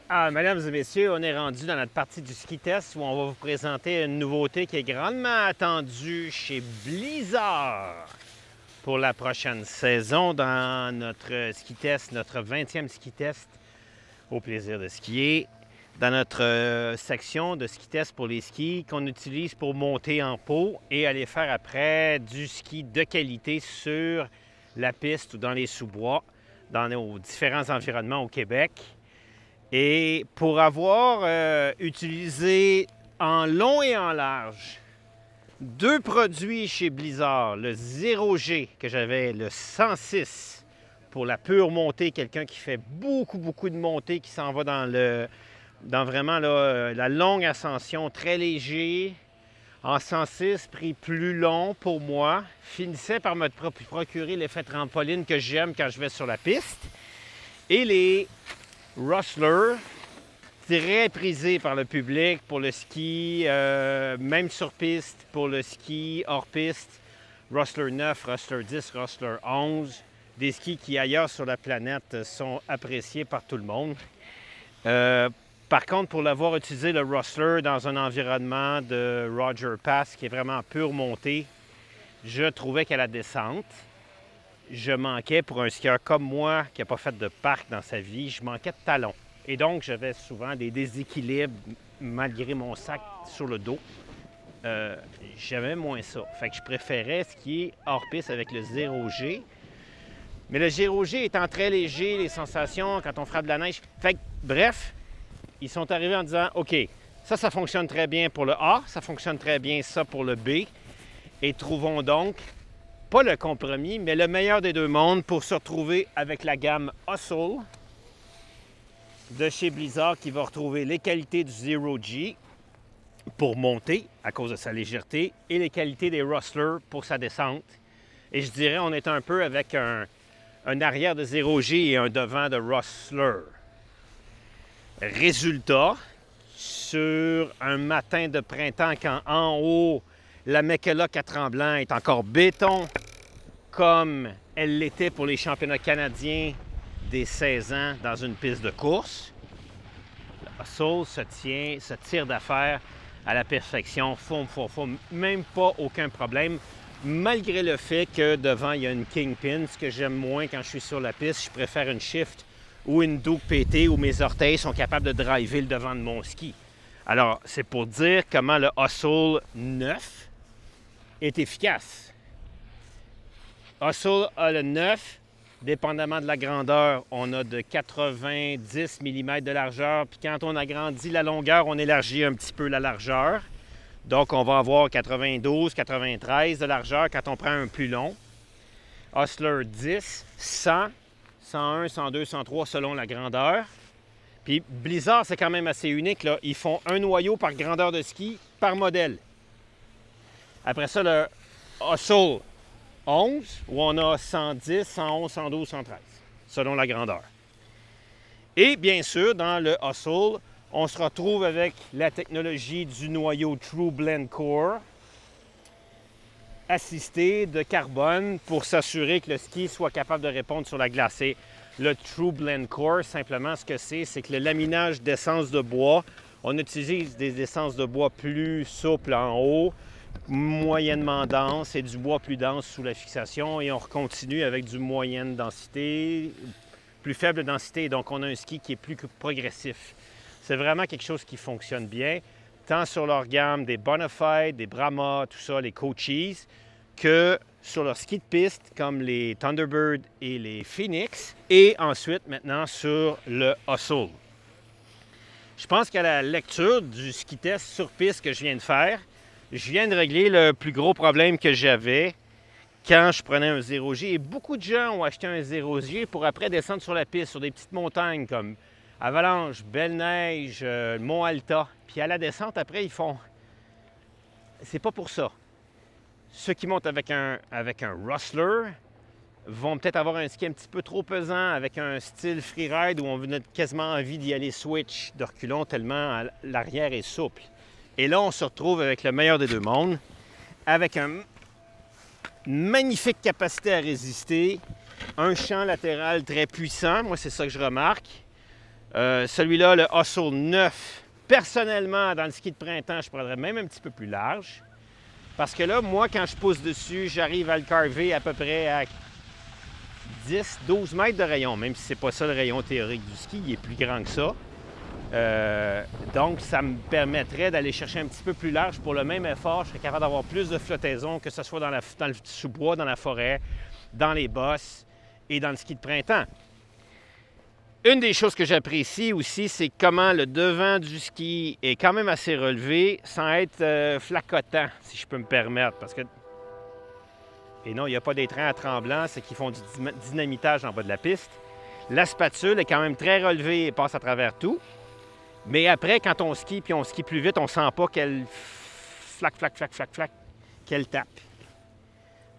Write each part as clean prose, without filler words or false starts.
Mesdames et messieurs, on est rendu dans notre partie du ski test où on va vous présenter une nouveauté qui est grandement attendue chez Blizzard pour la prochaine saison dans notre ski test, notre 20e ski test au plaisir de skier. Dans notre section de ski test pour les skis qu'on utilise pour monter en pot et aller faire après du ski de qualité sur la piste ou dans les sous-bois, dans nos différents environnements au Québec. Et pour avoir utilisé en long et en large deux produits chez Blizzard, le 0G que j'avais, le 106 pour la pure montée, quelqu'un qui fait beaucoup de montée, qui s'en va dans vraiment la longue ascension, très léger, en 106, prix plus long pour moi, finissait par me procurer l'effet trampoline que j'aime quand je vais sur la piste, et les Rustler, très prisé par le public pour le ski, même sur piste, pour le ski hors piste. Rustler 9, Rustler 10, Rustler 11, des skis qui ailleurs sur la planète sont appréciés par tout le monde. Par contre, pour l'avoir utilisé le Rustler dans un environnement de Roger Pass qui est vraiment pure montée, je trouvais qu'à la descente, je manquais, pour un skieur comme moi qui n'a pas fait de parc dans sa vie, je manquais de talons. Et donc, j'avais souvent des déséquilibres malgré mon sac sur le dos. J'aimais moins ça. Fait que je préférais skier hors piste avec le 0G. Mais le 0G étant très léger, les sensations quand on frappe de la neige. Fait que, bref, ils sont arrivés en disant, OK, ça fonctionne très bien pour le A, ça fonctionne très bien ça pour le B. Et trouvons donc pas le compromis, mais le meilleur des deux mondes pour se retrouver avec la gamme Hustle de chez Blizzard qui va retrouver les qualités du 0G pour monter à cause de sa légèreté et les qualités des Rustler pour sa descente. Et je dirais on est un peu avec un arrière de 0G et un devant de Rustler. Résultat, sur un matin de printemps quand en haut, la Mécaloc à Tremblant est encore béton, comme elle l'était pour les championnats canadiens des 16 ans dans une piste de course. Le Hustle se tire d'affaire à la perfection, même pas aucun problème, malgré le fait que devant, il y a une Kingpin, ce que j'aime moins quand je suis sur la piste. Je préfère une Shift ou une Duke PT où mes orteils sont capables de driver le devant de mon ski. Alors, c'est pour dire comment le Hustle 9 est efficace. Hustle a le 9, dépendamment de la grandeur, on a de 90 mm de largeur, puis quand on agrandit la longueur, on élargit un petit peu la largeur. Donc, on va avoir 92, 93 de largeur quand on prend un plus long. Hustler 10, 100, 101, 102, 103 selon la grandeur. Puis Blizzard, c'est quand même assez unique, là. Ils font un noyau par grandeur de ski par modèle. Après ça, le Hustle 11, où on a 110, 111, 112, 113, selon la grandeur. Et bien sûr, dans le Hustle, on se retrouve avec la technologie du noyau True Blend Core, assisté de carbone pour s'assurer que le ski soit capable de répondre sur la glacée. Le True Blend Core, simplement, ce que c'est que le laminage d'essence de bois, on utilise des essences de bois plus souples en haut, moyennement dense et du bois plus dense sous la fixation et on continue avec du moyenne densité, plus faible densité. Donc, on a un ski qui est plus progressif. C'est vraiment quelque chose qui fonctionne bien, tant sur leur gamme des Bonafide, des Brahma, tout ça, les Coaches, que sur leur ski de piste comme les Thunderbird et les Phoenix, et ensuite maintenant sur le Hustle. Je pense qu'à la lecture du ski test sur piste que je viens de faire, je viens de régler le plus gros problème que j'avais quand je prenais un 0G. Et beaucoup de gens ont acheté un 0G pour après descendre sur la piste, sur des petites montagnes comme Avalanche, Belle-Neige, Mont-Alta. Puis à la descente, après, ils font... C'est pas pour ça. Ceux qui montent avec un Rustler vont peut-être avoir un ski un petit peu trop pesant avec un style freeride où on a quasiment envie d'y aller switch de reculons tellement l'arrière est souple. Et là, on se retrouve avec le meilleur des deux mondes, avec une magnifique capacité à résister, un champ latéral très puissant, moi c'est ça que je remarque, Celui-là, le Hustle 9, personnellement, dans le ski de printemps, je prendrais même un petit peu plus large. Parce que là, moi, quand je pousse dessus, j'arrive à le carver à peu près à 10-12 mètres de rayon, même si c'est pas ça le rayon théorique du ski, il est plus grand que ça. Donc, ça me permettrait d'aller chercher un petit peu plus large pour le même effort. Je serais capable d'avoir plus de flottaison, que ce soit dans le sous-bois, dans la forêt, dans les bosses et dans le ski de printemps. Une des choses que j'apprécie aussi, c'est comment le devant du ski est quand même assez relevé sans être flacotant, si je peux me permettre. Parce que... Et non, il n'y a pas d'étrange à tremblant, c'est qu'ils font du dynamitage en bas de la piste. La spatule est quand même très relevée et passe à travers tout. Mais après, quand on skie, puis on skie plus vite, on ne sent pas qu'elle flac, qu'elle tape.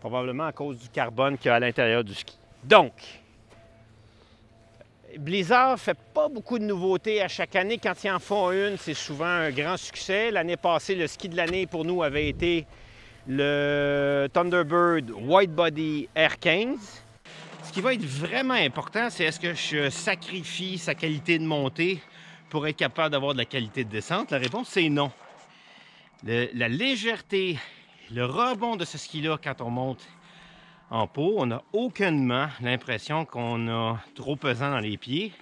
Probablement à cause du carbone qu'il y a à l'intérieur du ski. Donc, Blizzard ne fait pas beaucoup de nouveautés à chaque année. Quand ils en font une, c'est souvent un grand succès. L'année passée, le ski de l'année pour nous avait été le Thunderbird White Body Air 15. Ce qui va être vraiment important, c'est est-ce que je sacrifie sa qualité de montée pour être capable d'avoir de la qualité de descente? La réponse, c'est non. La légèreté, le rebond de ce ski-là quand on monte en pot, on n'a aucunement l'impression qu'on a trop pesant dans les pieds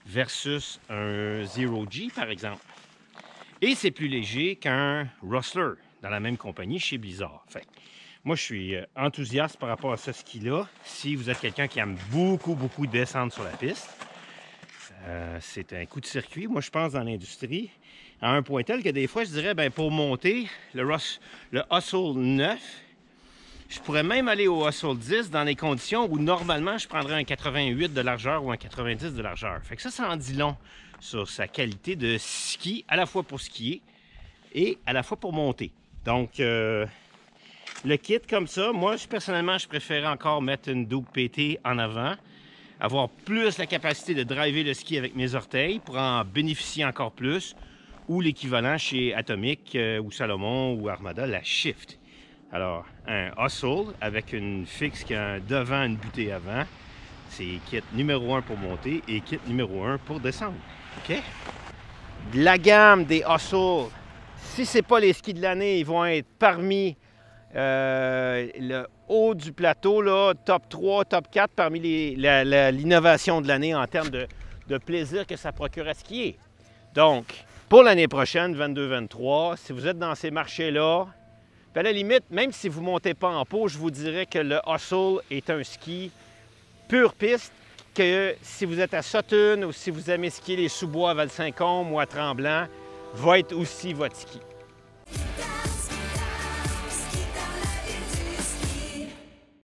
versus un Zero G, par exemple. Et c'est plus léger qu'un Rustler dans la même compagnie chez Blizzard. Fait, moi, je suis enthousiaste par rapport à ce ski-là. Si vous êtes quelqu'un qui aime beaucoup descendre sur la piste, c'est un coup de circuit, moi, je pense, dans l'industrie, à un point tel que des fois, je dirais, bien, pour monter le Hustle 9, je pourrais même aller au Hustle 10 dans les conditions où, normalement, je prendrais un 88 de largeur ou un 90 de largeur. Fait que ça en dit long sur sa qualité de ski, à la fois pour skier et à la fois pour monter. Donc, le kit comme ça, moi, personnellement, je préférais encore mettre une double PT en avant, avoir plus la capacité de driver le ski avec mes orteils pour en bénéficier encore plus, ou l'équivalent chez Atomic ou Salomon ou Armada, la Shift. Alors, un Hustle avec une fixe qui a un devant, une butée avant, c'est kit numéro 1 pour monter et kit numéro 1 pour descendre. OK? La gamme des Hustle, si ce n'est pas les skis de l'année, ils vont être parmi le haut du plateau, là, top 3, top 4, parmi l'innovation de l'année en termes de plaisir que ça procure à skier. Donc, pour l'année prochaine, 22-23, si vous êtes dans ces marchés-là, à la limite, même si vous ne montez pas en pot, je vous dirais que le Hustle est un ski pure piste, que si vous êtes à Sutton ou si vous aimez skier les sous-bois à Val-Saint-Côme ou à Tremblant, va être aussi votre ski.